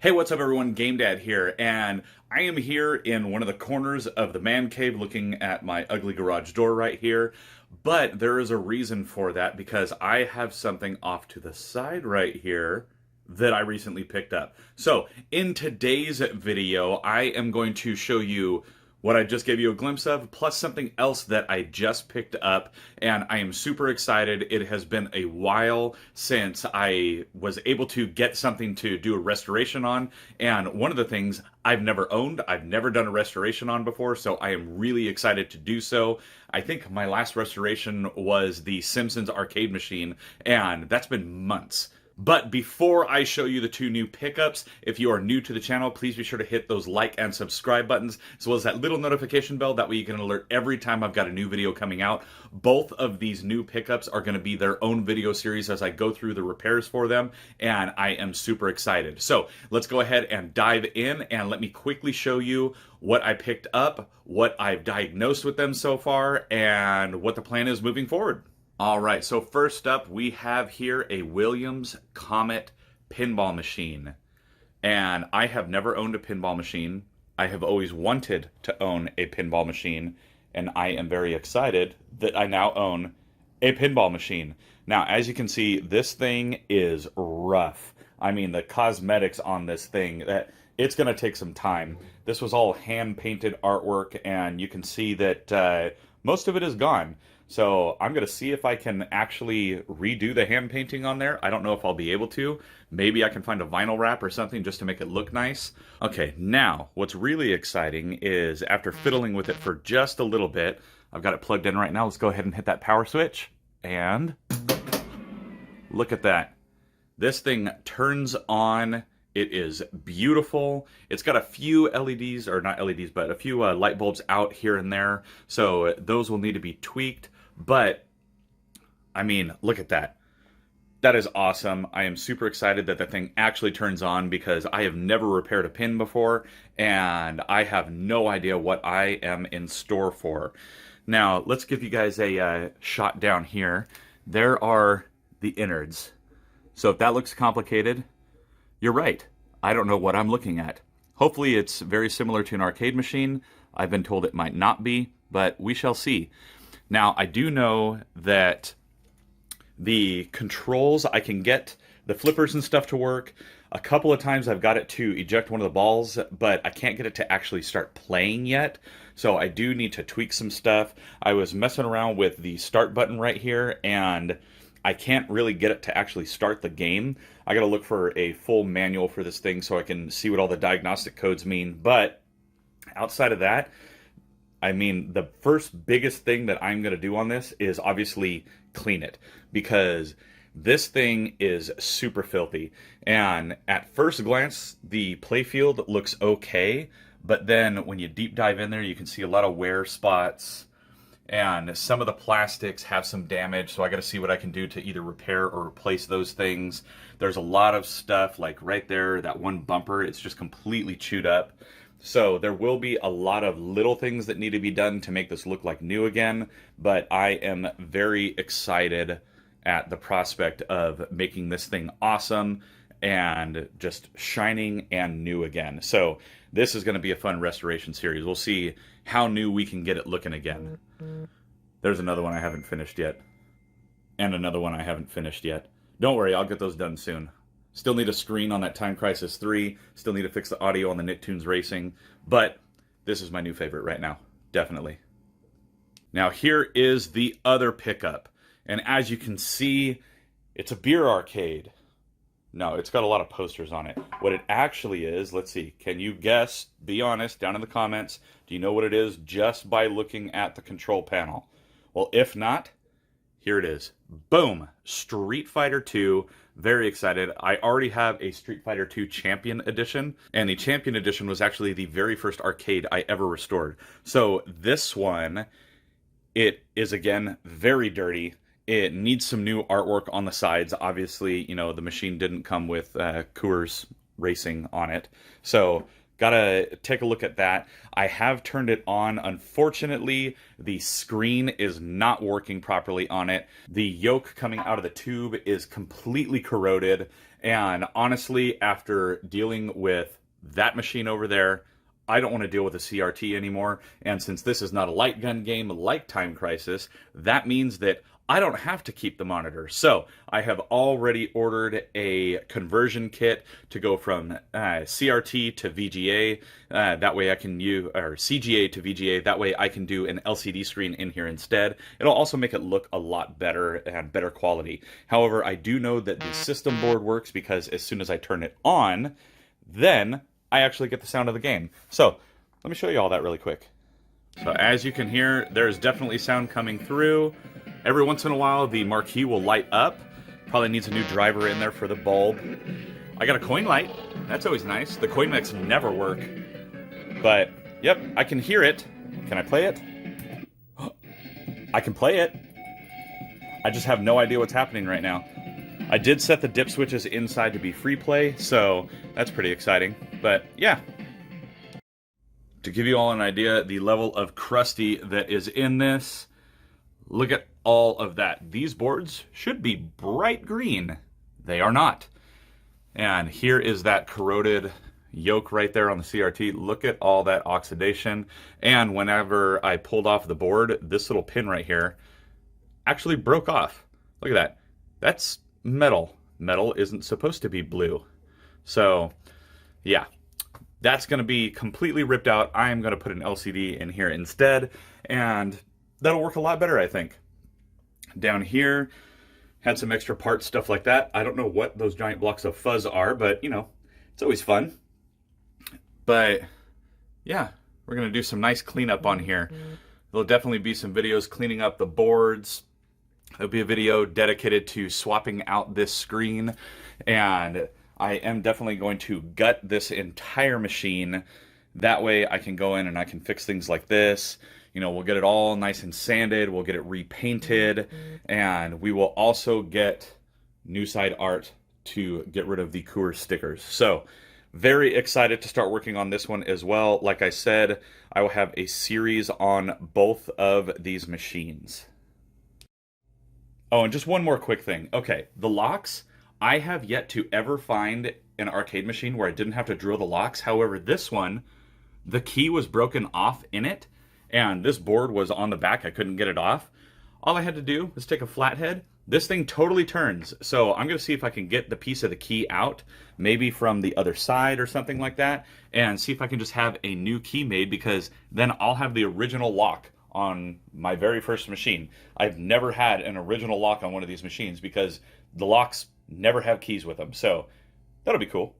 Hey, what's up everyone? GameDad here, and I am here in one of the corners of the man cave looking at my ugly garage door right here. But there is a reason for that because I have something off to the side right here that I recently picked up. So, in today's video, I am going to show you what I just gave you a glimpse of, plus something else that I just picked up, and I am super excited. It has been a while since I was able to get something to do a restoration on, and one of the things I've never owned, I've never done a restoration on before, so I am really excited to do so. I think my last restoration was the Simpsons arcade machine, and that's been months. But before I show you the two new pickups, if you are new to the channel, please be sure to hit those like and subscribe buttons, as well as that little notification bell. That way you can alert every time I've got a new video coming out. Both of these new pickups are going to be their own video series as I go through the repairs for them, and I am super excited. So let's go ahead and dive in, and let me quickly show you what I picked up, what I've diagnosed with them so far, and what the plan is moving forward. All right, so first up, we have here a Williams Comet pinball machine. And I have never owned a pinball machine. I have always wanted to own a pinball machine, and I am very excited that I now own a pinball machine. Now, as you can see, this thing is rough. I mean, the cosmetics on this thing, it's going to take some time. This was all hand-painted artwork, and you can see that most of it is gone. So I'm going to see if I can actually redo the hand painting on there. I don't know if I'll be able to. Maybe I can find a vinyl wrap or something just to make it look nice. Okay, now what's really exciting is after fiddling with it for just a little bit, I've got it plugged in right now. Let's go ahead and hit that power switch. And look at that. This thing turns on. It is beautiful. It's got a few LEDs, or not LEDs, but a few light bulbs out here and there. So those will need to be tweaked. But, I mean, look at that. That is awesome. I am super excited that the thing actually turns on because I have never repaired a pin before, and I have no idea what I am in store for. Now, let's give you guys a shot down here. There are the innards. So if that looks complicated, you're right. I don't know what I'm looking at. Hopefully it's very similar to an arcade machine. I've been told it might not be, but we shall see. Now, I do know that the controls, I can get the flippers and stuff to work. A couple of times I've got it to eject one of the balls, but I can't get it to actually start playing yet. So I do need to tweak some stuff. I was messing around with the start button right here, and I can't really get it to actually start the game. I gotta look for a full manual for this thing so I can see what all the diagnostic codes mean. But outside of that, I mean, the first biggest thing that I'm gonna do on this is obviously clean it, because this thing is super filthy. And at first glance, the playfield looks okay, but then when you deep dive in there, you can see a lot of wear spots, and some of the plastics have some damage, so I got to see what I can do to either repair or replace those things. There's a lot of stuff, like right there, that one bumper, it's just completely chewed up. So there will be a lot of little things that need to be done to make this look like new again, but I am very excited at the prospect of making this thing awesome and just shining and new again. So this is going to be a fun restoration series. We'll see how new we can get it looking again. There's another one I haven't finished yet. And another one I haven't finished yet. Don't worry, I'll get those done soon. Still need a screen on that Time Crisis 3. Still need to fix the audio on the Nicktoons Racing. But this is my new favorite right now. Definitely. Now here is the other pickup. And as you can see, it's a beer arcade. No, it's got a lot of posters on it. What it actually is, let's see, can you guess? Be honest, down in the comments. Do you know what it is just by looking at the control panel? Well, if not, here it is. Boom! Street Fighter 2. Very excited. I already have a Street Fighter 2 Champion Edition, and the Champion Edition was actually the very first arcade I ever restored. So this one, it is, again, very dirty. It needs some new artwork on the sides. Obviously, you know, the machine didn't come with Coors Racing on it. So Gotta take a look at that. I have turned it on. Unfortunately, the screen is not working properly on it. The yoke coming out of the tube is completely corroded. And honestly, after dealing with that machine over there, I don't want to deal with a CRT anymore. And since this is not a light gun game like Time Crisis, that means that I don't have to keep the monitor. So I have already ordered a conversion kit to go from CRT to VGA. That way I can use, or CGA to VGA. That way I can do an LCD screen in here instead. It'll also make it look a lot better and better quality. However, I do know that the system board works because as soon as I turn it on, then I actually get the sound of the game. So let me show you all that really quick. So as you can hear, there's definitely sound coming through. Every once in a while, the marquee will light up. Probably needs a new driver in there for the bulb. I got a coin light. That's always nice. The coin mechs never work. But, yep, I can hear it. Can I play it? I can play it. I just have no idea what's happening right now. I did set the dip switches inside to be free play, so that's pretty exciting. But, yeah. To give you all an idea, the level of crusty that is in this, look at all of that. These boards should be bright green. They are not. And here is that corroded yoke right there on the CRT. Look at all that oxidation. And whenever I pulled off the board, this little pin right here actually broke off. Look at that. That's metal. Metal isn't supposed to be blue. So, yeah. That's going to be completely ripped out. I am going to put an LCD in here instead. And that'll work a lot better, I think. Down here, had some extra parts, stuff like that. I don't know what those giant blocks of fuzz are, but, you know, it's always fun. But, yeah, we're going to do some nice cleanup on here. There'll definitely be some videos cleaning up the boards. There'll be a video dedicated to swapping out this screen. And I am definitely going to gut this entire machine. That way I can go in and I can fix things like this. You know, we'll get it all nice and sanded, we'll get it repainted, and we will also get new side art to get rid of the Coors stickers. So, very excited to start working on this one as well. Like I said, I will have a series on both of these machines. Oh, and just one more quick thing. Okay, the locks, I have yet to ever find an arcade machine where I didn't have to drill the locks. However, this one, the key was broken off in it, and this board was on the back. I couldn't get it off. All I had to do was take a flathead. This thing totally turns. So I'm going to see if I can get the piece of the key out, maybe from the other side or something like that, and see if I can just have a new key made, because then I'll have the original lock on my very first machine. I've never had an original lock on one of these machines because the locks never have keys with them. So that'll be cool.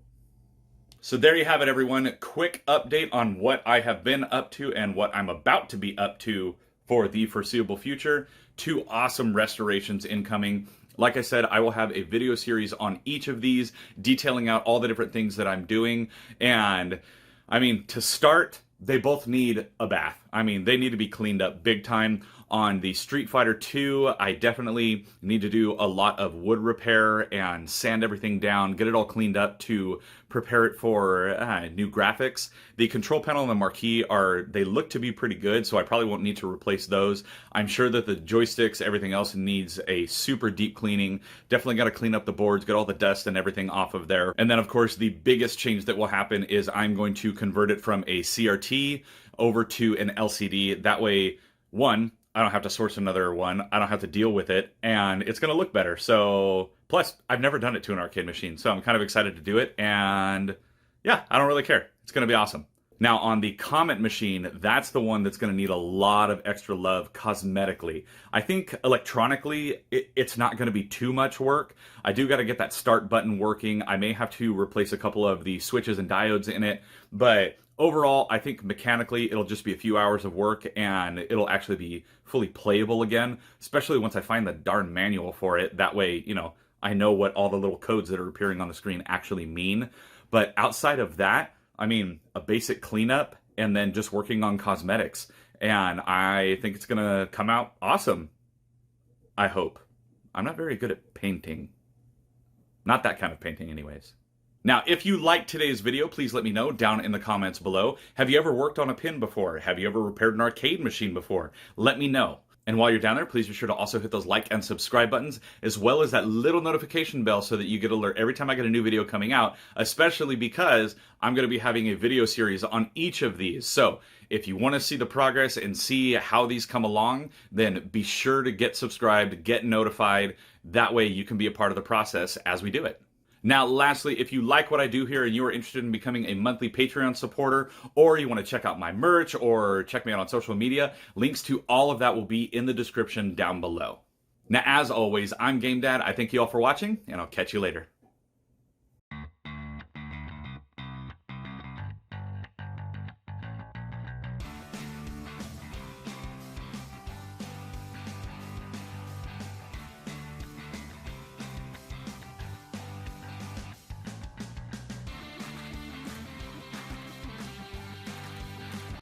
So there you have it, everyone. Quick update on what I have been up to and what I'm about to be up to for the foreseeable future. 2 awesome restorations incoming. Like I said, I will have a video series on each of these, detailing out all the different things that I'm doing. And, I mean, to start, they both need a bath. I mean, they need to be cleaned up big time. On the Street Fighter 2, I definitely need to do a lot of wood repair and sand everything down, get it all cleaned up to prepare it for new graphics. The control panel and the marquee they look to be pretty good, so I probably won't need to replace those. I'm sure that the joysticks, everything else needs a super deep cleaning. Definitely got to clean up the boards, get all the dust and everything off of there. And then, of course, the biggest change that will happen is I'm going to convert it from a CRT over to an LCD. That way, one, I don't have to source another one. I don't have to deal with it, and it's going to look better. So, plus, I've never done it to an arcade machine, so I'm kind of excited to do it, and yeah, I don't really care. It's going to be awesome. Now, on the Comet machine, that's the one that's going to need a lot of extra love cosmetically. I think electronically, it's not going to be too much work. I do got to get that start button working. I may have to replace a couple of the switches and diodes in it, but overall, I think mechanically it'll just be a few hours of work and it'll actually be fully playable again, especially once I find the darn manual for it. That way, you know, I know what all the little codes that are appearing on the screen actually mean. But outside of that, I mean, a basic cleanup and then just working on cosmetics. And I think it's going to come out awesome. I hope. I'm not very good at painting. Not that kind of painting anyways. Now, if you liked today's video, please let me know down in the comments below. Have you ever worked on a pin before? Have you ever repaired an arcade machine before? Let me know. And while you're down there, please be sure to also hit those like and subscribe buttons, as well as that little notification bell so that you get alert every time I get a new video coming out, especially because I'm going to be having a video series on each of these. So if you want to see the progress and see how these come along, then be sure to get subscribed, get notified. That way you can be a part of the process as we do it. Now, lastly, if you like what I do here and you are interested in becoming a monthly Patreon supporter, or you want to check out my merch or check me out on social media, links to all of that will be in the description down below. Now, as always, I'm GameDad. I thank you all for watching, and I'll catch you later.